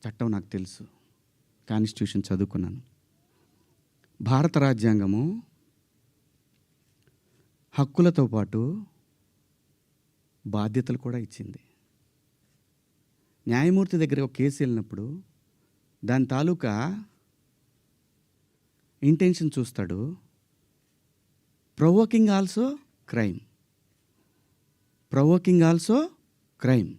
చట్టం నాకు తెలుసు, కాన్స్టిట్యూషన్ చదువుకున్నాను. భారత రాజ్యాంగము హక్కులతో పాటు బాధ్యతలు కూడా ఇచ్చింది. న్యాయమూర్తి దగ్గర ఒక కేసు వెళ్ళినప్పుడు దాని తాలూకా ఇంటెన్షన్ చూస్తాడు. Provoking also crime, provoking also crime.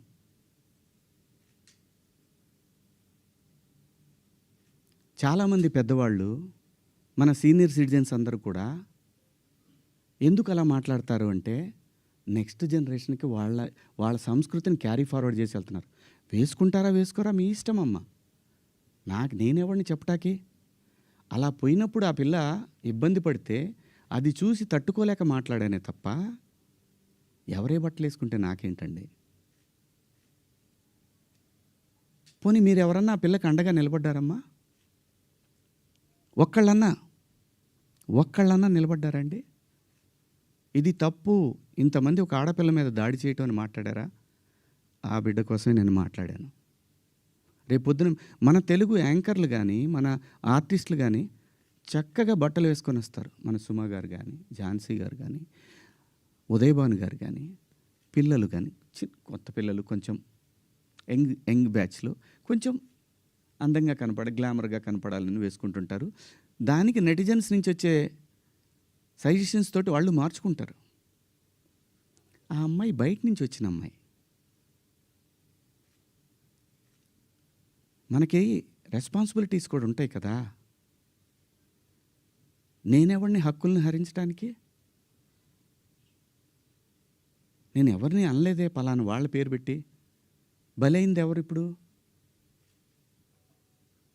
చాలామంది పెద్దవాళ్ళు, మన సీనియర్ సిటిజన్స్ అందరూ కూడా ఎందుకు అలా మాట్లాడతారు అంటే, నెక్స్ట్ జనరేషన్కి వాళ్ళ సంస్కృతిని క్యారీ ఫార్వర్డ్ చేసి వెళ్తున్నారు. వేసుకుంటారా వేసుకోరా మీ ఇష్టం అమ్మ, నేనెవరిని చెప్పటానికి. అలా పోయినప్పుడు ఆ పిల్ల ఇబ్బంది పడితే అది చూసి తట్టుకోలేక మాట్లాడానే తప్ప ఎవరే బట్టలు వేసుకుంటే నాకేంటండి. పోనీ మీరు ఎవరన్నా ఆ పిల్లకి అండగా నిలబడ్డారమ్మా? ఒక్కళ్ళన్నా నిలబడ్డారండి? ఇది తప్పు, ఇంతమంది ఒక ఆడపిల్ల మీద దాడి చేయటం అని మాట్లాడారా? ఆ బిడ్డ కోసమే నేను మాట్లాడాను. రేపొద్దున మన తెలుగు యాంకర్లు కానీ, మన ఆర్టిస్టులు కానీ చక్కగా బట్టలు వేసుకొని వస్తారు. మన సుమ గారు కానీ, ఝాన్సీ గారు కానీ, ఉదయభాను గారు కానీ, పిల్లలు కానీ, కొత్త పిల్లలు కొంచెం యంగ్ బ్యాచ్లో కొంచెం అందంగా గ్లామర్గా కనపడాలని వేసుకుంటుంటారు. దానికి నెటిజన్స్ నుంచి వచ్చే సజెషన్స్ తోటి వాళ్ళు మార్చుకుంటారు. ఆ అమ్మాయి బయట నుంచి వచ్చిన అమ్మాయి. మనకి రెస్పాన్సిబిలిటీస్ కూడా ఉంటాయి కదా. నేనెవరిని హక్కుల్ని హరించడానికి? నేను ఎవరిని అనలేదే పలానా వాళ్ళ పేరు పెట్టి. బలైంది ఎవరు? ఇప్పుడు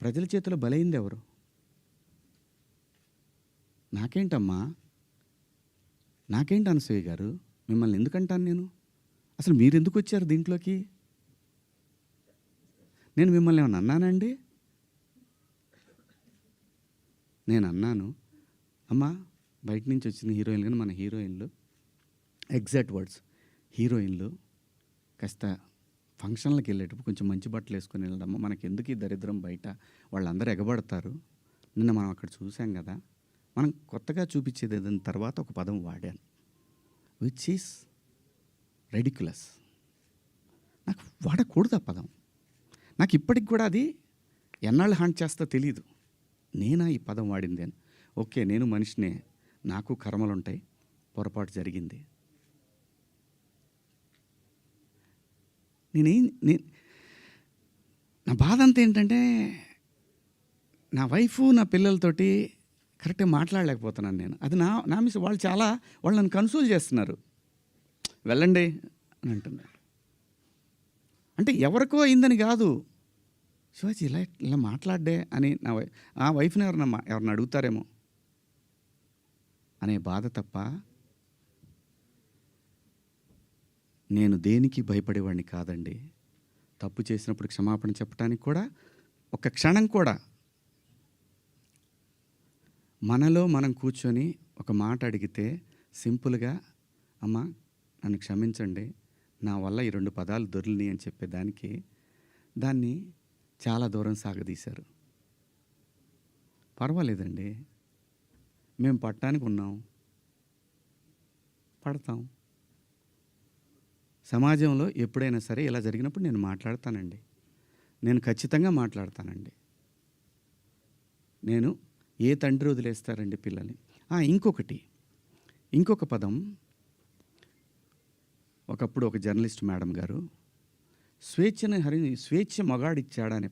ప్రజల చేతిలో బలైంది ఎవరు? నాకేంటమ్మా, నాకేంటి అనసూయ గారు, మిమ్మల్ని ఎందుకంటాను నేను? అసలు మీరు ఎందుకు వచ్చారు దీంట్లోకి? నేను మిమ్మల్ని ఏమన్నా అన్నానండి? నేను అన్నాను, అమ్మా బయట నుంచి వచ్చిన హీరోయిన్లు కానీ మన హీరోయిన్లు, ఎగ్జాక్ట్ వర్డ్స్, హీరోయిన్లు కాస్త ఫంక్షన్లకు వెళ్ళేటప్పుడు కొంచెం మంచి బట్టలు వేసుకొని వెళ్ళడమ్మా, మనకి ఎందుకు ఈ దరిద్రం బయట, వాళ్ళందరూ ఎగబడతారు. నిన్న మనం అక్కడ చూసాం కదా. మనం కొత్తగా చూపించేది ఏదైనా తర్వాత ఒక పదం వాడాను, విచ్ ఈస్ రెడిక్యులస్. నాకు వాడకూడదు ఆ పదం. నాకు ఇప్పటికి కూడా అది ఎన్నాళ్ళు హాంట్ చేస్తా తెలీదు. నేనా ఈ పదం వాడింది అని. ఓకే, నేను మనిషినే, నాకు కర్మలు ఉంటాయి, పొరపాటు జరిగింది. నా బాధ అంతా ఏంటంటే, నా వైఫ్ నా పిల్లలతోటి కరెక్ట్గా మాట్లాడలేకపోతున్నాను నేను. అది నా మిస్. వాళ్ళు నన్ను కన్సోల్ చేస్తున్నారు, వెళ్ళండి అని అంటున్నారు. అంటే ఎవరికో అయిందని కాదు, శివాజీ ఇలా మాట్లాడ్డే అని ఆ వైఫ్ని ఎవరిని అడుగుతారేమో అనే బాధ తప్ప నేను దేనికి భయపడేవాడిని కాదండి. తప్పు చేసినప్పుడు క్షమాపణ చెప్పడానికి కూడా ఒక క్షణం కూడా మనలో మనం కూర్చొని ఒక మాట అడిగితే సింపుల్గా, అమ్మ నన్ను క్షమించండి, నా వల్ల ఈ 2 పదాలు దొరికినాయి అని చెప్పేదానికి దాన్ని చాలా దూరం సాగదీశారు. పర్వాలేదండి, మేము పట్టడానికి ఉన్నాం, పడతాం. సమాజంలో ఎప్పుడైనా సరే ఇలా జరిగినప్పుడు నేను మాట్లాడతానండి, నేను ఖచ్చితంగా మాట్లాడతానండి. నేను ఏ తండ్రి వదిలేస్తారండి పిల్లల్ని? ఇంకొక పదం, ఒకప్పుడు ఒక జర్నలిస్ట్ మేడం గారు స్వేచ్ఛ మగాడిచ్చాడా అనే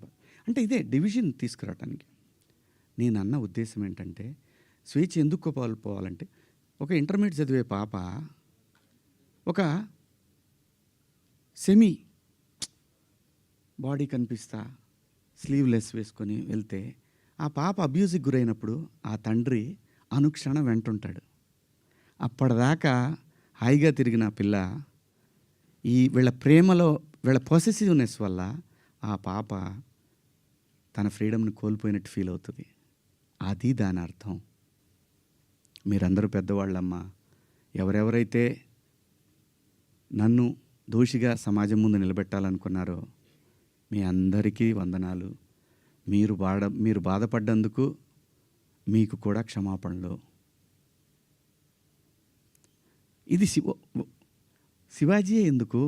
అంటే ఇదే డివిజన్ తీసుకురావటానికి. నేను అన్న ఉద్దేశం ఏంటంటే, స్వేచ్ఛ ఎందుకు కోల్పోవాలంటే, ఒక ఇంటర్మీడియట్ చదివే పాప ఒక సెమీ బాడీ కనిపిస్తా స్లీవ్లెస్ వేసుకొని వెళ్తే ఆ పాప అబ్యూజ్కి గురైనప్పుడు ఆ తండ్రి అనుక్షణం వెంటుంటాడు. అప్పటిదాకా హాయిగా తిరిగిన పిల్ల వీళ్ళ ప్రేమలో, వీళ్ళ పొసెసివ్నెస్ వల్ల ఆ పాప తన ఫ్రీడమ్ని కోల్పోయినట్టు ఫీల్ అవుతుంది. అది దాని అర్థం. మీరందరూ పెద్దవాళ్ళమ్మా, ఎవరెవరైతే నన్ను దోషిగా సమాజం ముందు నిలబెట్టాలనుకున్నారో మీ అందరికీ వందనాలు. మీరు బాధపడ్డందుకు మీకు కూడా క్షమాపణలు. ఇది శివాజీయే ఎందుకు?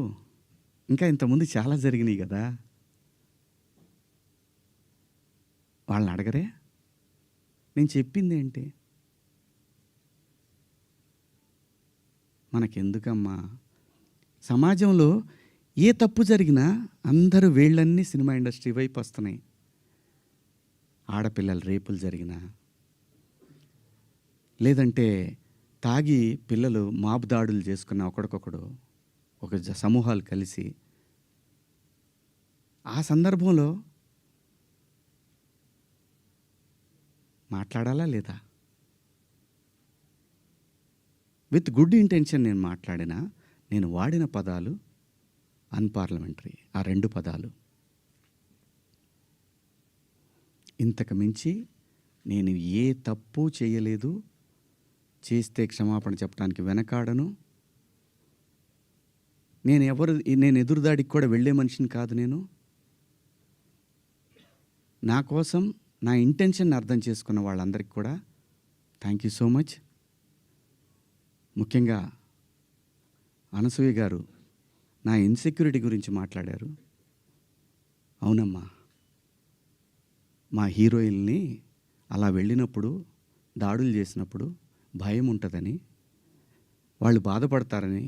ఇంకా ఇంతకుముందు చాలా జరిగినాయి కదా! వాళ్ళని అడగరే? నేను చెప్పిందేంటి? మనకెందుకమ్మా? సమాజంలో ఏ తప్పు జరిగినా అందరూ వేళ్ళన్నీ సినిమా ఇండస్ట్రీ వైపు వస్తున్నాయి. ఆడపిల్లల రేపులు జరిగినా, లేదంటే తాగి పిల్లలు మాబ్ దాడులు చేసుకున్న ఒకడికొకడు సమూహాలు కలిసి, ఆ సందర్భంలో మాట్లాడాలా లేదా? విత్ గుడ్ ఇంటెన్షన్ నేను మాట్లాడినా, నేను వాడిన పదాలు అన్పార్లమెంటరీ. ఆ 2 పదాలు. ఇంతకు మించి నేను ఏ తప్పు చేయలేదు. చేస్తే క్షమాపణ చెప్పడానికి వెనకాడను. నేను ఎదురుదాడికి కూడా వెళ్ళే మనిషిని కాదు నేను. నా కోసం నా ఇంటెన్షన్ అర్థం చేసుకున్న వాళ్ళందరికీ కూడా థ్యాంక్ యూ సో మచ్. ముఖ్యంగా అనసూయ గారు నా ఇన్సెక్యూరిటీ గురించి మాట్లాడారు. అవునమ్మా, మా హీరోయిన్ని అలా వెళ్ళినప్పుడు, దాడులు చేసినప్పుడు భయం ఉంటుందని, వాళ్ళు బాధపడతారని,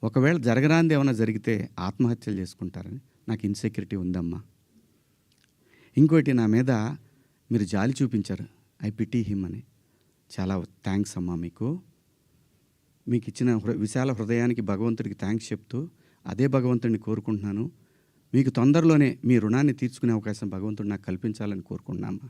ఒకవేళ జరగరాంది ఏమైనా జరిగితే ఆత్మహత్యలు చేసుకుంటారని నాకు ఇన్సెక్యూరిటీ ఉందమ్మా. ఇంకోటి, నా మీద మీరు జాలి చూపించారు. ఐ పిటీ హిమ్ అని. చాలా థ్యాంక్స్ అమ్మా. మీకు ఇచ్చిన విశాల హృదయానికి భగవంతుడికి థ్యాంక్స్ చెప్తూ, అదే భగవంతుడిని కోరుకుంటున్నాను. మీకు తొందరలోనే మీ రుణాన్ని తీర్చుకునే అవకాశం భగవంతుడు నాకు కల్పించాలని కోరుకుంటున్నామ్మా.